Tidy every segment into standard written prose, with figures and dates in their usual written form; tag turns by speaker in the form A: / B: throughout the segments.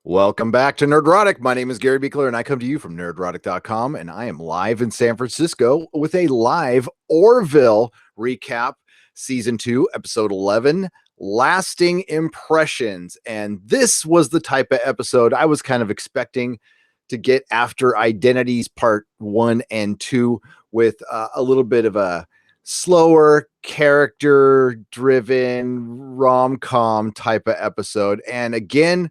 A: Welcome back to Nerdrotic. My name is Gary Beekler, and I come to you from nerdrotic.com, and I am live in San Francisco with a live Orville recap, Season 2, Episode 11, Lasting Impressions. And this was the type of episode I was kind of expecting to get after Identities Part 1 and 2 with a little bit of a slower, character-driven, rom-com type of episode. And again,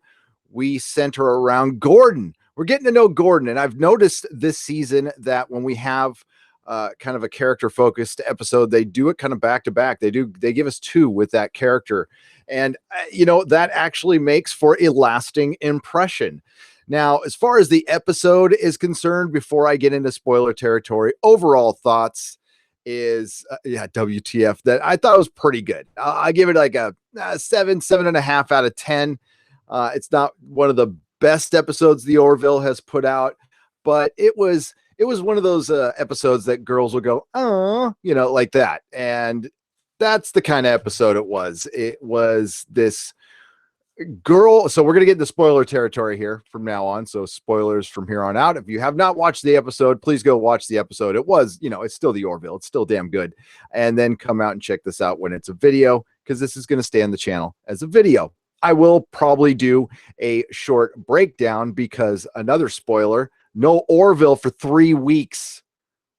A: we center around Gordon. We're getting to know Gordon. And I've noticed this season that when we have kind of a character focused episode, they do it kind of back to back. They give us two with that character. And, that actually makes for a lasting impression. Now, as far as the episode is concerned, before I get into spoiler territory, overall thoughts is WTF, that I thought it was pretty good. I give it like a 7.5 out of 10. It's not one of the best episodes the Orville has put out, but it was one of those episodes that girls will go, oh, like that. And that's the kind of episode it was. It was this girl. So we're going to get into spoiler territory here from now on. So spoilers from here on out. If you have not watched the episode, please go watch the episode. It was, it's still the Orville. It's still damn good. And then come out and check this out when it's a video, because this is going to stay on the channel as a video. I will probably do a short breakdown because another spoiler, no Orville for 3 weeks.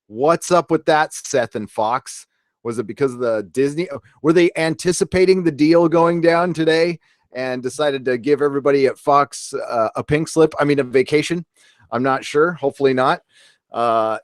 A: What's up with that, Seth and Fox? Was it because of the Disney? Were they anticipating the deal going down today and decided to give everybody at Fox a pink slip? I mean, a vacation. I'm not sure. Hopefully not. But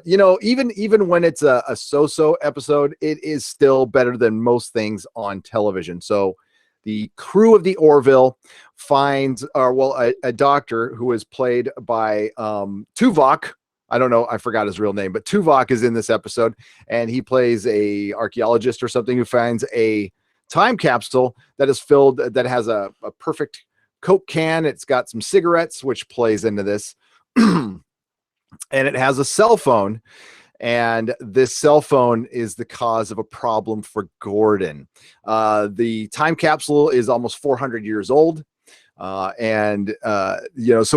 A: even when it's a so-so episode, it is still better than most things on television. So the crew of the Orville finds, a doctor who is played by Tuvok. I don't know, I forgot his real name, but Tuvok is in this episode, and he plays a archaeologist or something who finds a time capsule that is filled, that has a perfect Coke can. It's got some cigarettes, which plays into this, and it has a cell phone. And this cell phone is the cause of a problem for Gordon. The time capsule is almost 400 years old. So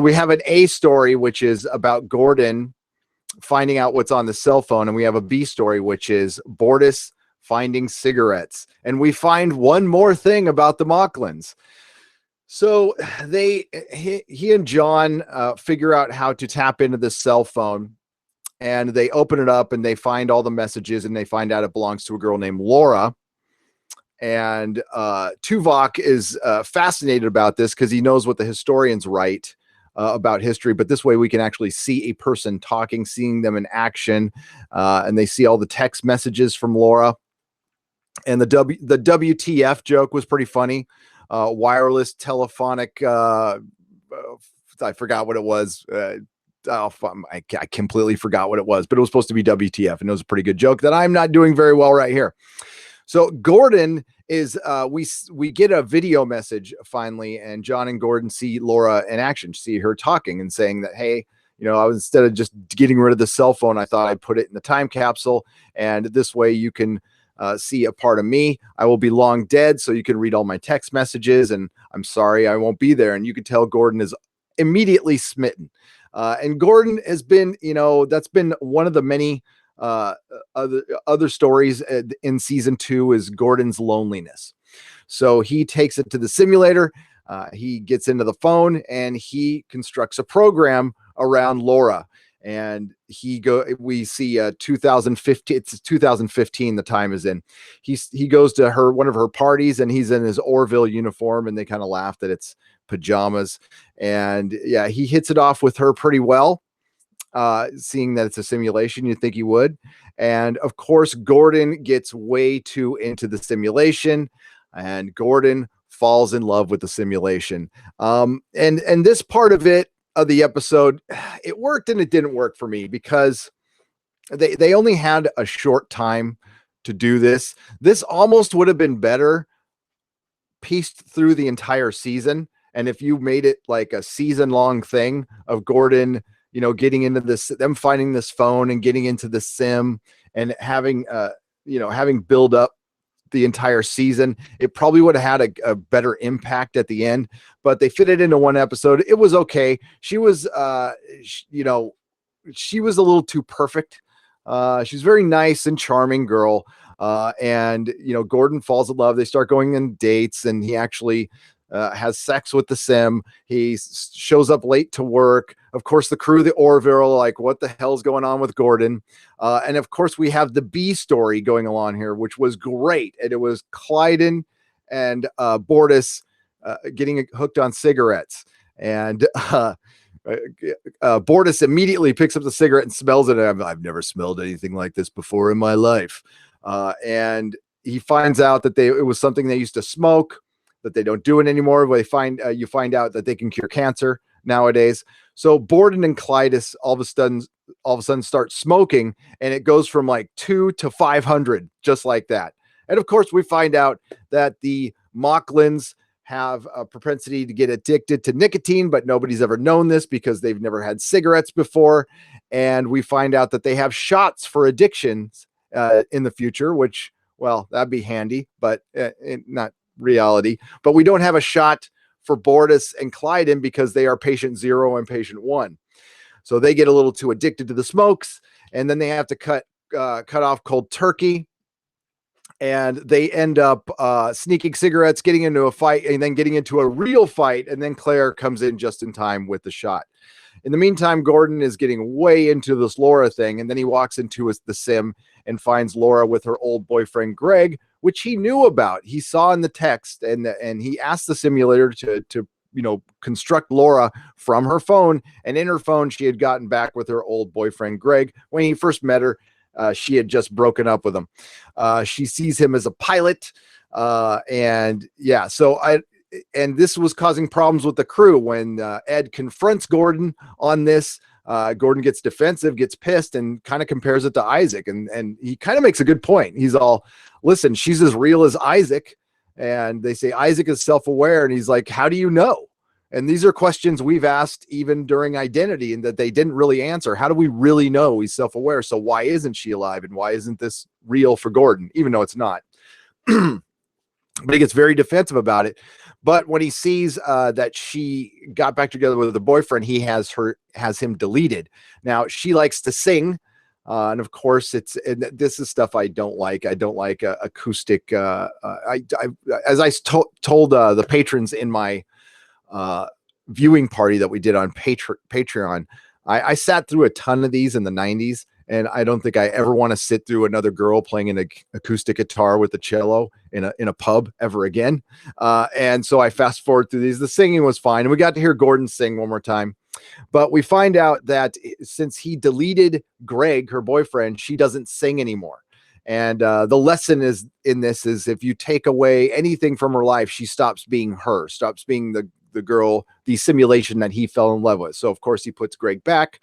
A: we have an A story, which is about Gordon finding out what's on the cell phone. And we have a B story, which is Bortus finding cigarettes. And we find one more thing about the Moclans. So he and John figure out how to tap into the cell phone. And they open it up and they find all the messages, and they find out it belongs to a girl named Laura. And Tuvok is fascinated about this because he knows what the historians write about history. But this way we can actually see a person talking, seeing them in action. And they see all the text messages from Laura. And the WTF joke was pretty funny. Wireless telephonic. I forgot what it was. I completely forgot what it was, but it was supposed to be WTF, and it was a pretty good joke that I'm not doing very well right here. So Gordon is, we get a video message finally, and John and Gordon see Laura in action, see her talking and saying that, hey, I was, instead of just getting rid of the cell phone, I thought I'd put it in the time capsule, and this way you can see a part of me. I will be long dead, so you can read all my text messages, and I'm sorry I won't be there. And you could tell Gordon is immediately smitten. And Gordon has been, that's been one of the many other stories in season 2 is Gordon's loneliness. So he takes it to the simulator. He gets into the phone and he constructs a program around Laura. And we see 2015, it's 2015, the time is in. He goes to one of her parties, and he's in his Orville uniform, and they kind of laugh that it's pajamas. And yeah, he hits it off with her pretty well, seeing that it's a simulation. You'd think he would. And of course, Gordon gets way too into the simulation, and Gordon falls in love with the simulation. And this part of the episode, it worked and it didn't work for me because they only had a short time to do this. This almost would have been better pieced through the entire season. And if you made it like a season-long thing of Gordon, getting into this, them finding this phone and getting into the sim and having build up the entire season. It probably would have had a better impact at the end, but they fit it into one episode. It was okay. She was, she was a little too perfect. She's a very nice and charming girl. And Gordon falls in love. They start going on dates, and he actually has sex with the sim. He shows up late to work. Of course, the crew, the Orville, like, what the hell's going on with Gordon? And of course, we have the B story going along here, which was great. And it was Clyden and Bortus getting hooked on cigarettes. And Bortus immediately picks up the cigarette and smells it. I've never smelled anything like this before in my life. And he finds out that it was something they used to smoke, that they don't do it anymore. You find out that they can cure cancer nowadays. So Borden and Clytus all of a sudden start smoking, and it goes from like 2 to 500, just like that. And of course, we find out that the Mocklins have a propensity to get addicted to nicotine, but nobody's ever known this because they've never had cigarettes before. And we find out that they have shots for addictions in the future, which, well, that'd be handy, but not reality. But we don't have a shot for Bortus and Clyden because they are patient 0 and patient 1. So they get a little too addicted to the smokes, and then they have to cut off cold turkey. And they end up sneaking cigarettes, getting into a fight, and then getting into a real fight. And then Claire comes in just in time with the shot. In the meantime, Gordon is getting way into this Laura thing. And then he walks into the sim and finds Laura with her old boyfriend, Greg, which he knew about. He saw in the text, and he asked the simulator to construct Laura from her phone. And in her phone, she had gotten back with her old boyfriend, Greg. When he first met her, she had just broken up with him. She sees him as a pilot. And this was causing problems with the crew when Ed confronts Gordon on this. Gordon gets defensive, gets pissed, and kind of compares it to Isaac. And he kind of makes a good point. He's all, listen, she's as real as Isaac. And they say Isaac is self-aware. And he's like, how do you know? And these are questions we've asked even during Identity, and that they didn't really answer. How do we really know he's self-aware? So why isn't she alive? And why isn't this real for Gordon, even though it's not? But he gets very defensive about it. But when he sees that she got back together with the boyfriend, he has him deleted. Now, she likes to sing. And of course, this is stuff I don't like. I don't like acoustic. As I told the patrons in my viewing party that we did on Patreon, I sat through a ton of these in the 90s, and I don't think I ever want to sit through another girl playing an acoustic guitar with a cello in a pub ever again. And so I fast forward through these. The singing was fine, and we got to hear Gordon sing one more time. But we find out that since he deleted Greg, her boyfriend, she doesn't sing anymore. And the lesson is if you take away anything from her life, she stops being her, stops being the girl, the simulation that he fell in love with. So of course he puts Greg back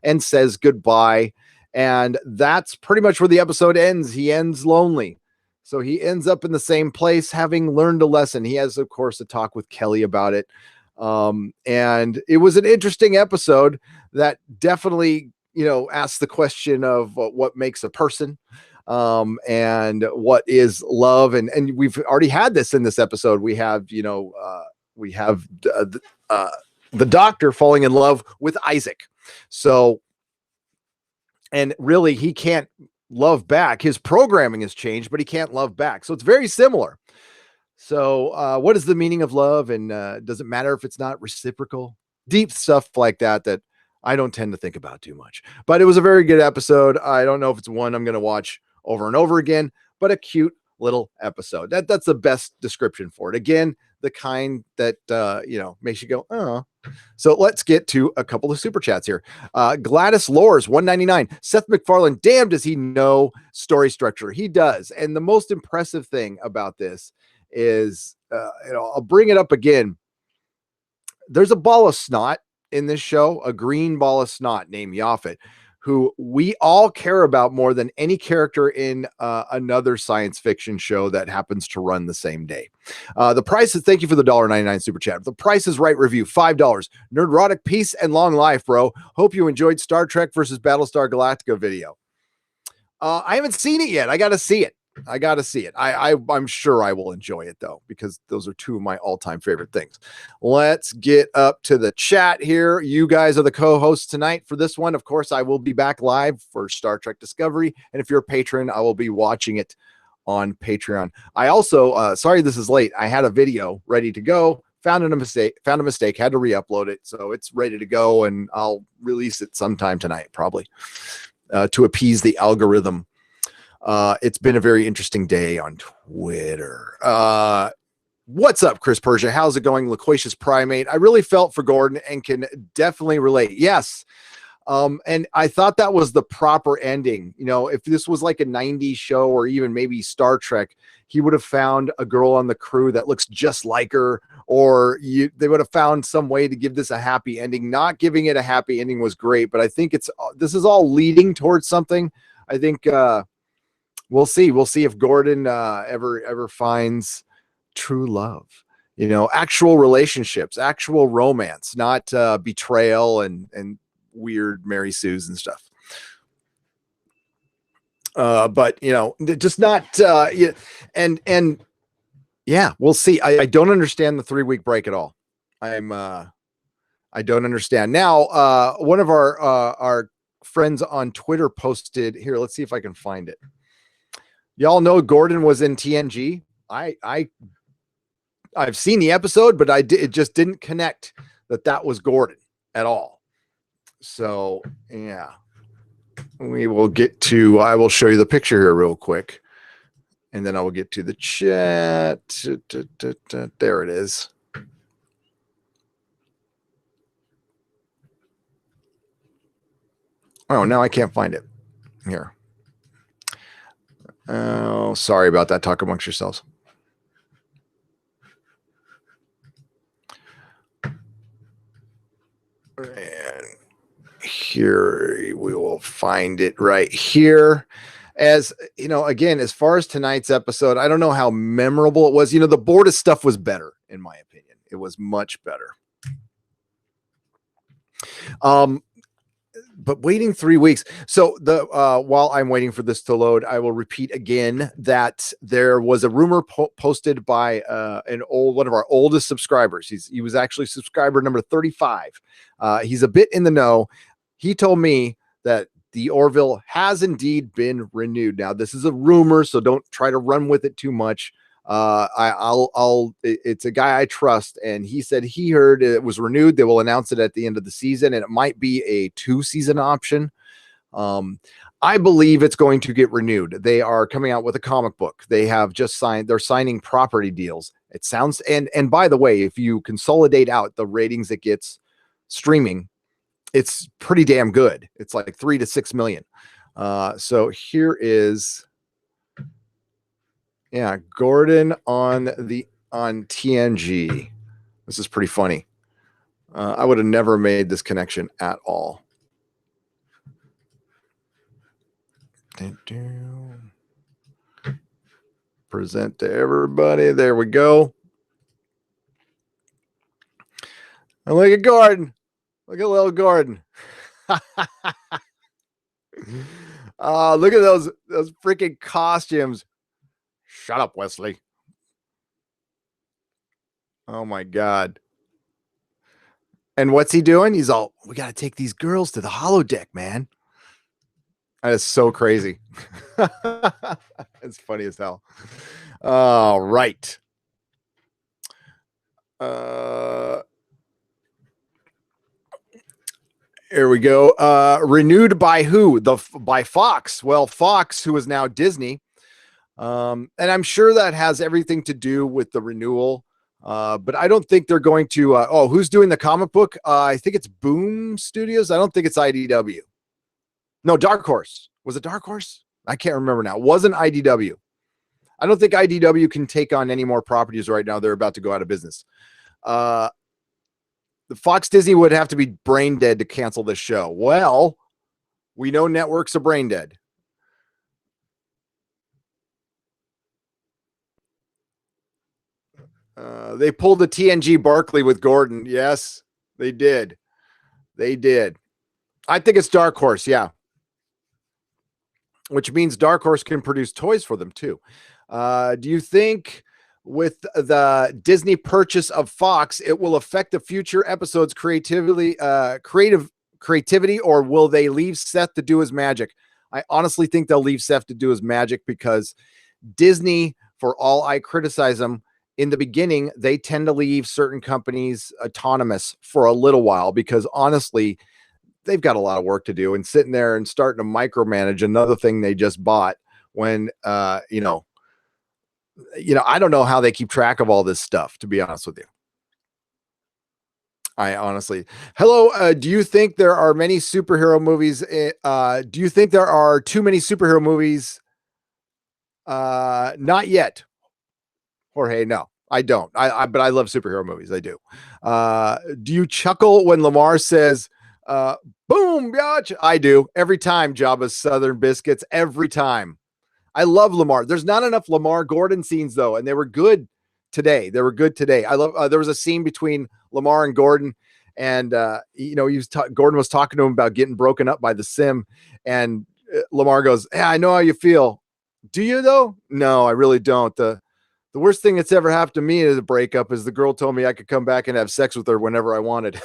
A: and says goodbye. And that's pretty much where the episode ends. He ends lonely. So he ends up in the same place, having learned a lesson. He has, of course, a talk with Kelly about it. And it was an interesting episode that definitely, asks the question of what makes a person, and what is love. And we've already had this in this episode. We have, the doctor falling in love with Isaac. So, and really he can't love back. His programming has changed, but he can't love back. So it's very similar. So what is the meaning of love? And does it matter if it's not reciprocal? Deep stuff like that I don't tend to think about too much. But it was a very good episode. I don't know if it's one I'm going to watch over and over again, but a cute little episode. That's the best description for it. Again, the kind that makes you go, oh. So let's get to a couple of super chats here. Gladys Lores, $1.99. Seth MacFarlane, damn, does he know story structure? He does. And the most impressive thing about this is, I'll bring it up again. There's a ball of snot in this show, a green ball of snot named Yaphet, who we all care about more than any character in another science fiction show that happens to run the same day. The price is, thank you for the $1.99 super chat. The Price is Right review, $5. Nerdrotic, peace and long life, bro. Hope you enjoyed Star Trek versus Battlestar Galactica video. I haven't seen it yet. I got to see it. I got to see it. I'm sure I will enjoy it though, because those are two of my all-time favorite things. Let's get up to the chat here. You guys are the co-hosts tonight for this one. Of course, I will be back live for Star Trek Discovery. And if you're a patron, I will be watching it on Patreon. I also, sorry, this is late. I had a video ready to go, found a mistake, had to re-upload it. So it's ready to go, and I'll release it sometime tonight, probably, to appease the algorithm. It's been a very interesting day on Twitter. What's up, Chris Persia? How's it going? Loquacious Primate. I really felt for Gordon and can definitely relate. Yes. And I thought that was the proper ending. You know, if this was like a 90s show or even maybe Star Trek, he would have found a girl on the crew that looks just like her, or they would have found some way to give this a happy ending. Not giving it a happy ending was great, but I think this is all leading towards something. I think, we'll see. We'll see if Gordon ever finds true love, you know, actual relationships, actual romance, not betrayal and weird Mary Sue's and stuff. But you know, just not. And yeah, we'll see. I don't understand the 3-week break at all. I don't understand. Now, one of our friends on Twitter posted here. Let's see if I can find it. Y'all know Gordon was in TNG. I've seen the episode, but it just didn't connect that was Gordon at all. So yeah, we will get to. I will show you the picture here real quick, and then I will get to the chat. There it is. Oh, now I can't find it. Here. Oh, sorry about that. Talk amongst yourselves. And here we will find it right here. As you know, again, as far as tonight's episode, I don't know how memorable it was. You know, the Bortus stuff was better, in my opinion. It was much better. But waiting 3 weeks. So while I'm waiting for this to load, I will repeat again that there was a rumor posted by one of our oldest subscribers. He was actually subscriber number 35. He's a bit in the know. He told me that the Orville has indeed been renewed. Now, this is a rumor, so don't try to run with it too much. It's a guy I trust, and he said he heard it was renewed. They will announce it at the end of the season, and it might be a 2-season option. I believe it's going to get renewed. They are coming out with a comic book. They have just signed, they're signing property deals. It sounds, and by the way, if you consolidate out the ratings it gets streaming, it's pretty damn good. It's like 3 to 6 million. So here is, yeah, Gordon on TNG. This is pretty funny. I would have never made this connection at all. Present to everybody. There we go. And look at Gordon. Look at little Gordon. Look at those freaking costumes. Shut up, Wesley. Oh my God. And what's he doing? He's all, we got to take these girls to the holodeck, man. That is so crazy. It's funny as hell. All right. Here we go. Renewed by who? By Fox. Well, Fox, who is now Disney. And I'm sure that has everything to do with the renewal. But I don't think they're going to. Who's doing the comic book? I think it's Boom Studios. I don't think it's IDW. No, Dark Horse. Was it Dark Horse? I can't remember now. It wasn't IDW. I don't think IDW can take on any more properties right now. They're about to go out of business. The Fox Disney would have to be brain dead to cancel this show. Well, we know networks are brain dead. They pulled the TNG Barkley with Gordon. Yes, they did. They did. I think it's Dark Horse. Yeah. which means Dark Horse can produce toys for them too. Do you think with the Disney purchase of Fox, it will affect the future episodes creativity, or will they leave Seth to do his magic? I honestly think they'll leave Seth to do his magic, because Disney, for all I criticize them, in the beginning, they tend to leave certain companies autonomous for a little while, because honestly, they've got a lot of work to do, and sitting there and starting to micromanage another thing they just bought when, I don't know how they keep track of all this stuff, to be honest with you. I honestly, hello. Do you think there are many superhero movies? Do you think there are too many superhero movies? Not yet, Jorge. No, I don't. But I love superhero movies. I do. Do you chuckle when Lamar says, boom, biatch? I do every time. Jabba's Southern Biscuits, every time. I love Lamar. There's not enough Lamar Gordon scenes though, and they were good today. I love. There was a scene between Lamar and Gordon, and Gordon was talking to him about getting broken up by the Sim, and Lamar goes, "Yeah, I know how you feel. Do you though? No, I really don't. The worst thing that's ever happened to me as a breakup is the girl told me I could come back and have sex with her whenever I wanted."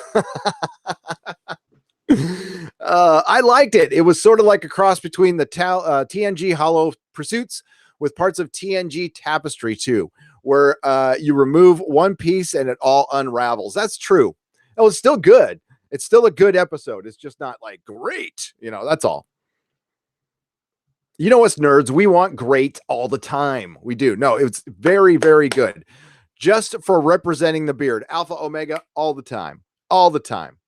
A: I liked it. It was sort of like a cross between the TNG Hollow Pursuits with parts of TNG Tapestry too, where you remove one piece and it all unravels. That's true. Oh, it's still good. It's still a good episode. It's just not like great. That's all. You know us nerds, we want great all the time. We do. No, it's very, very good. Just for representing the beard. Alpha Omega all the time. All the time.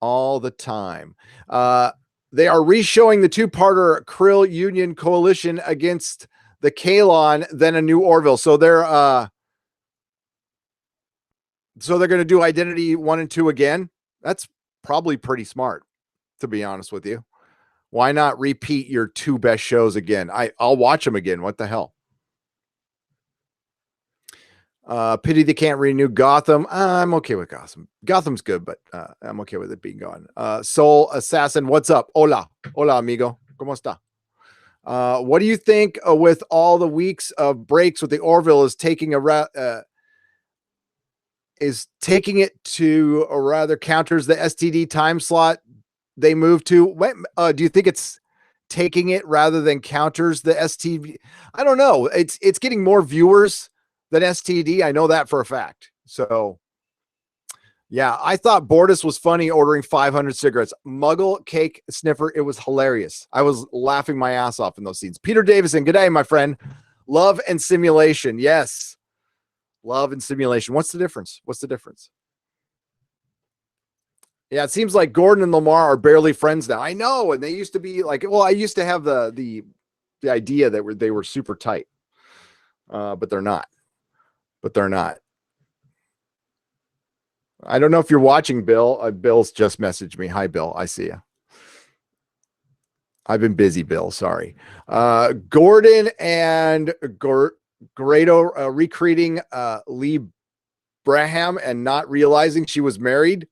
A: All the time. They are re-showing the two-parter Krill Union Coalition against the Kaylon, then a new Orville. So they're going to do Identity 1 and 2 again. That's probably pretty smart, to be honest with you. Why not repeat your two best shows again? I'll watch them again. What the hell? Pity they can't renew Gotham. I'm okay with Gotham. Gotham's good, but I'm okay with it being gone. Soul Assassin, what's up? Hola, amigo. ¿Cómo está? What do you think with all the weeks of breaks with the Orville is taking it to, or rather counters the STD time slot they moved to? Do you think it's taking it rather than counters the STV? I don't know. It's getting more viewers than STD. I know that for a fact. So yeah, I thought Bortus was funny ordering 500 cigarettes. Muggle cake sniffer. It was hilarious. I was laughing my ass off in those scenes. Peter Davison. Good day, my friend. Love and simulation. Yes. Love and simulation. What's the difference? Yeah, it seems like Gordon and Lamar are barely friends now. I know, and they used to be like, well, I used to have the idea that they were super tight, but they're not. I don't know if you're watching, Bill. Bill's just messaged me. Hi, Bill. I see you. I've been busy, Bill. Sorry. Gordon and Grado recreating Lee Braham and not realizing she was married.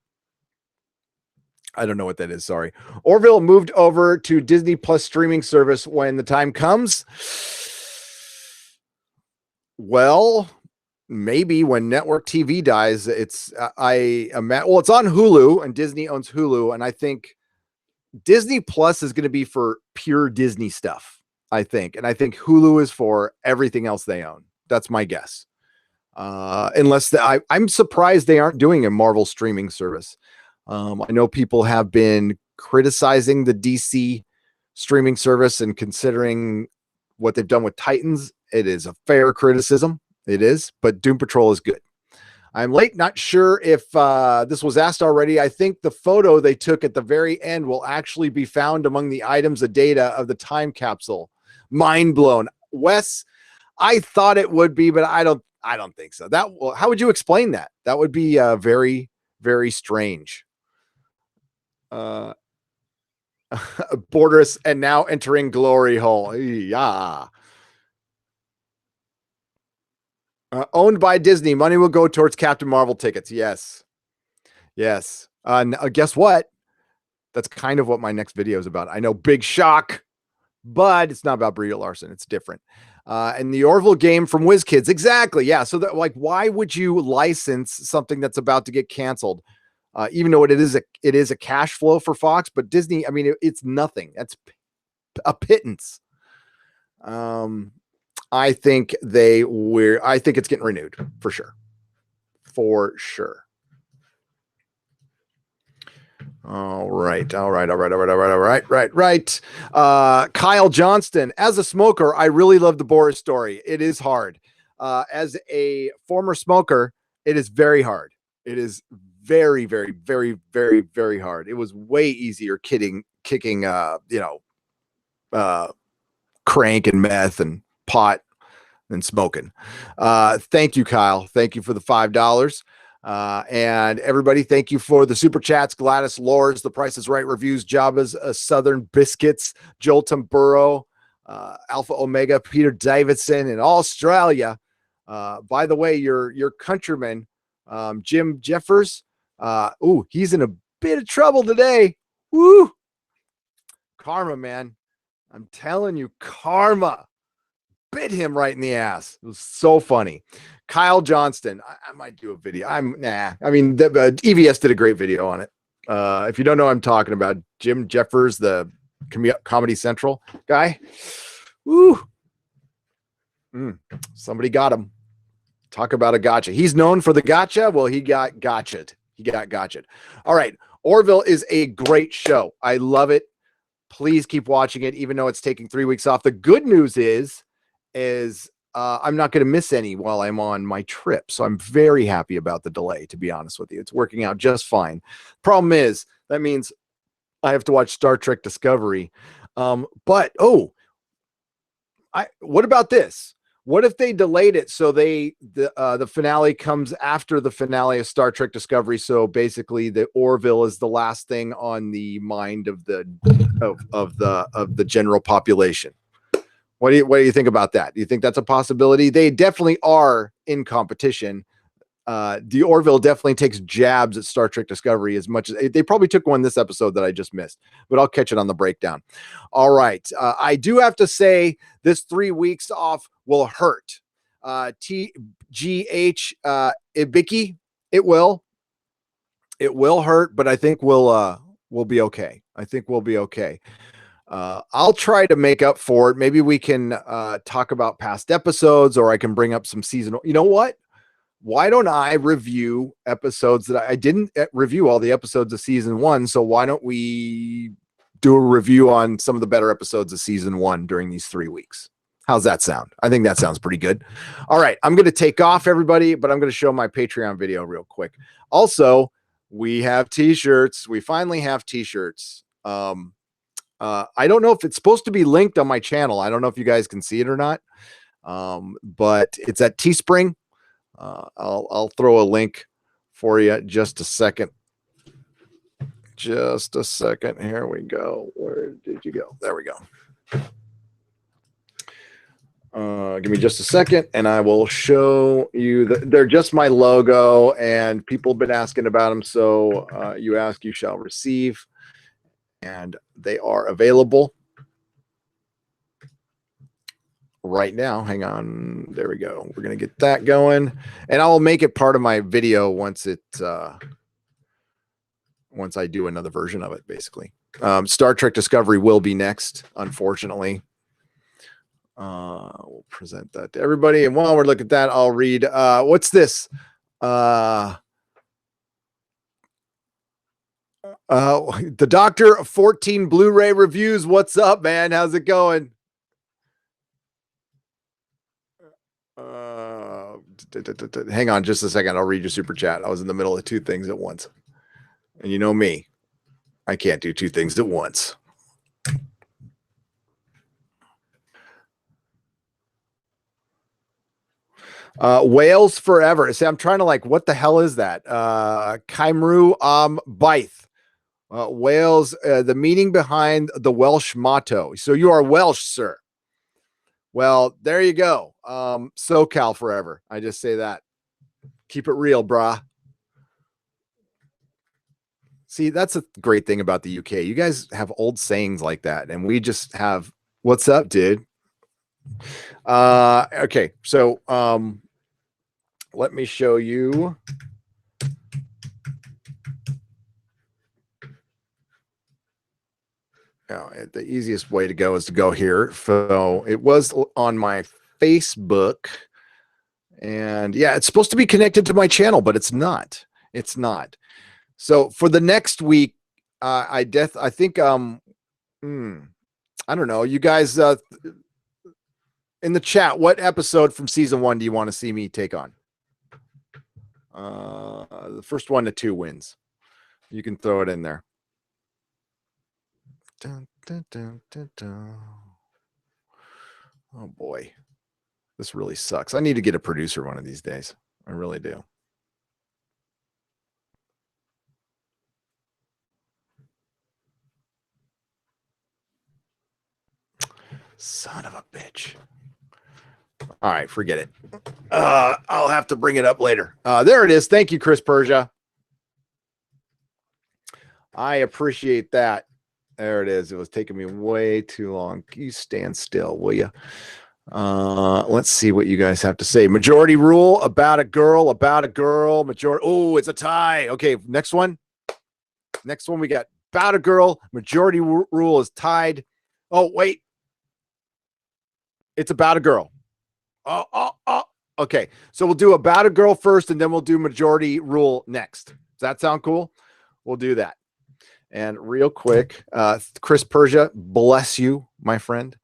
A: I don't know what that is. Sorry. Orville moved over to Disney Plus streaming service when the time comes. Well, maybe when network TV dies, it's it's on Hulu, and Disney owns Hulu, and I think Disney Plus is going to be for pure Disney stuff, I think. And I think Hulu is for everything else they own. That's my guess. I'm surprised they aren't doing a Marvel streaming service. I know people have been criticizing the DC streaming service and considering what they've done with Titans. It is a fair criticism. It is, but Doom Patrol is good. I'm late. Not sure if this was asked already. I think the photo they took at the very end will actually be found among the items of data of the time capsule. Mind blown. Wes, I thought it would be, but I don't think so. How would you explain that? That would be very, very strange. Borders and now entering glory hole. Yeah. Owned by Disney. Money will go towards Captain Marvel tickets. Yes. Guess what? That's kind of what my next video is about. I know. Big shock. but it's not about Brie Larson. It's different. And the Orville game from WizKids. Exactly. Yeah. So that, like, why would you license something that's about to get canceled? Even though it is a cash flow for Fox, but Disney, I mean, it's nothing. That's a pittance. I think I think it's getting renewed for sure. For sure. All right. Kyle Johnston. As a smoker, I really love the Boris story. It is hard. As a former smoker, it is very hard. It is very, very, very, very, very hard. It was way easier kicking, crank and meth and pot than smoking. Thank you, Kyle. Thank you for the $5. And everybody, thank you for the super chats. Gladys Lors, The Price is Right reviews, Jabba's Southern Biscuits, Joel Tamburo, Alpha Omega, Peter Davidson in Australia. By the way, your countryman, Jim Jeffers, he's in a bit of trouble today. Woo! Karma, man. I'm telling you, karma bit him right in the ass. It was so funny. Kyle Johnston. I might do a video. I mean, EVS did a great video on it. If you don't know what I'm talking about, Jim Jeffers, the Comedy Central guy. Woo. Somebody got him. Talk about a gotcha. He's known for the gotcha. Well, he got gotcha'd. All right. Orville is a great show. I love it. Please keep watching it, even though it's taking 3 weeks off. The good news is I'm not going to miss any while I'm on my trip. So I'm very happy about the delay, to be honest with you. It's working out just fine. Problem is, that means I have to watch Star Trek Discovery. What about this? What if they delayed it so the finale comes after the finale of Star Trek Discovery? So basically, the Orville is the last thing on the mind of the general population. What do you think about that? Do you think that's a possibility? They definitely are in competition. The Orville definitely takes jabs at Star Trek Discovery as much as they probably took one this episode that I just missed, but I'll catch it on the breakdown. All right. I do have to say this 3 weeks off will hurt. TGH Ibiki, it will hurt, but I think we'll be okay. I'll try to make up for it. Maybe we can talk about past episodes, or I can bring up some seasonal. You know what? Why don't I review episodes that I didn't review all the episodes of season 1? So why don't we do a review on some of the better episodes of season 1 during these 3 weeks? How's that sound? I think that sounds pretty good. All right. I'm going to take off, everybody, but I'm going to show my Patreon video real quick. Also, we have t-shirts. We finally have t-shirts. I don't know if it's supposed to be linked on my channel. I don't know if you guys can see it or not. But it's at Teespring. I'll throw a link for you. Just a second. Here we go. Where did you go? There we go. Give me just a second and I will show you they're just my logo, and people have been asking about them. So you ask, you shall receive, and they are available right now. Hang on. There we go. We're going to get that going, and I will make it part of my video once I do another version of it, basically. Star Trek Discovery will be next, unfortunately. We'll present that to everybody. And while we're looking at that, I'll read, what's this? The Doctor 14 Blu-ray reviews. What's up, man? How's it going? Hang on just a second. I'll read your super chat. I was in the middle of 2 things at once. And you know me, I can't do 2 things at once. Wales Forever. See, I'm trying to what the hell is that? Kaimru Byth. Wales, the meaning behind the Welsh motto. So you are Welsh, sir. Well, there you go. SoCal forever. I just say that. Keep it real, brah. See, that's a great thing about the UK. You guys have old sayings like that, and we What's up, dude? Okay, so let me show you. The easiest way to go is to go here. So it was on my Facebook, and yeah, it's supposed to be connected to my channel, but it's not. It's not. So for the next week, I think I don't know. You guys in the chat, what episode from season 1 do you want to see me take on? The first 1 to 2 wins. You can throw it in there. Dun, dun, dun, dun, dun. Oh boy, this really sucks. I need to get a producer one of these days. I really do. Son of a bitch. All right, forget it. I'll have to bring it up later. There it is. Thank you, Chris Persia. I appreciate that. There it is. It was taking me way too long. You stand still, will you? Let's see what you guys have to say. Majority rule, about a girl. Majority. Oh, it's a tie. Okay, next one. Next one we got about a girl. Majority rule is tied. Oh, wait. It's about a girl. Oh. Okay, so we'll do about a girl first, and then we'll do majority rule next. Does that sound cool? We'll do that. And real quick, Chris Persia, bless you, my friend,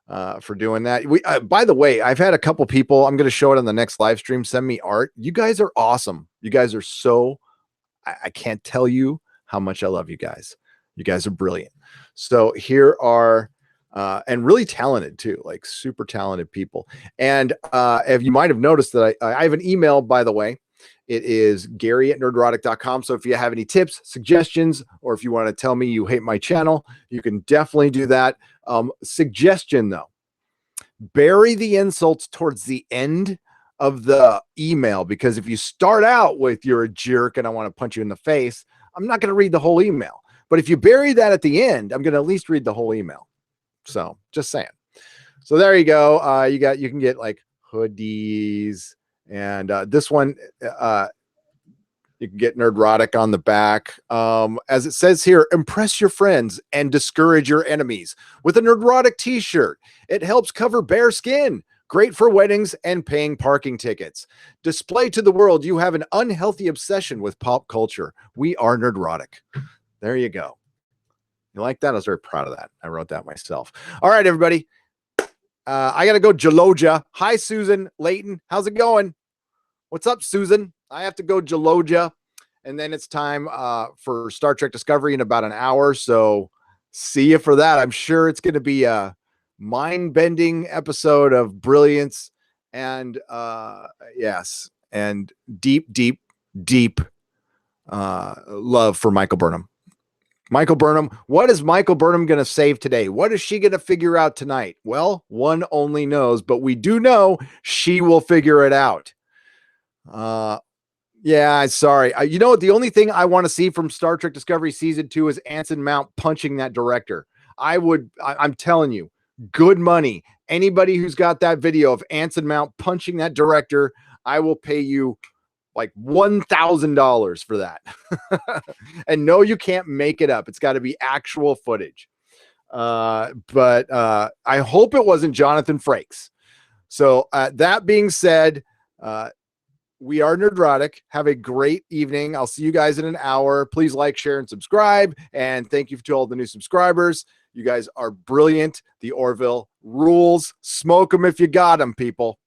A: for doing that. By the way, I've had a couple people, I'm going to show it on the next live stream, send me art. You guys are awesome. You guys are so, I can't tell you how much I love you guys. You guys are brilliant. So here are, and really talented too, like super talented people. And if you might have noticed that I have an email, by the way. It is Gary@nerdrotic.com. So if you have any tips, suggestions, or if you want to tell me you hate my channel, you can definitely do that. Suggestion though, bury the insults towards the end of the email, because if you start out with "you're a jerk" and I want to punch you in the face, I'm not going to read the whole email. But if you bury that at the end, I'm going to at least read the whole email. So just saying. So there you go. You can get like hoodies. And this one, you can get Nerdrotic on the back. As it says here, impress your friends and discourage your enemies with a Nerdrotic t-shirt. It helps cover bare skin. Great for weddings and paying parking tickets. Display to the world you have an unhealthy obsession with pop culture. We are Nerdrotic. There you go. You like that? I was very proud of that. I wrote that myself. All right, everybody. I got to go Jaloja. Hi, Susan Layton. How's it going? What's up, Susan? I have to go Jaloja. And then it's time for Star Trek Discovery in about an hour. So see you for that. I'm sure it's going to be a mind-bending episode of brilliance and yes, and deep love for Michael Burnham. Michael Burnham, what is Michael Burnham going to save today? What is she going to figure out tonight? Well, one only knows, but we do know she will figure it out. Yeah, sorry. You know what? The only thing I want to see from Star Trek Discovery Season 2 is Anson Mount punching that director. I'm telling you, good money. Anybody who's got that video of Anson Mount punching that director, I will pay you like $1,000 for that. And no, you can't make it up. It's got to be actual footage. But I hope it wasn't Jonathan Frakes. So that being said, we are Nerdrotic. Have a great evening. I'll see you guys in an hour. Please like, share, and subscribe. And thank you to all the new subscribers. You guys are brilliant. The Orville rules. Smoke them if you got them, people.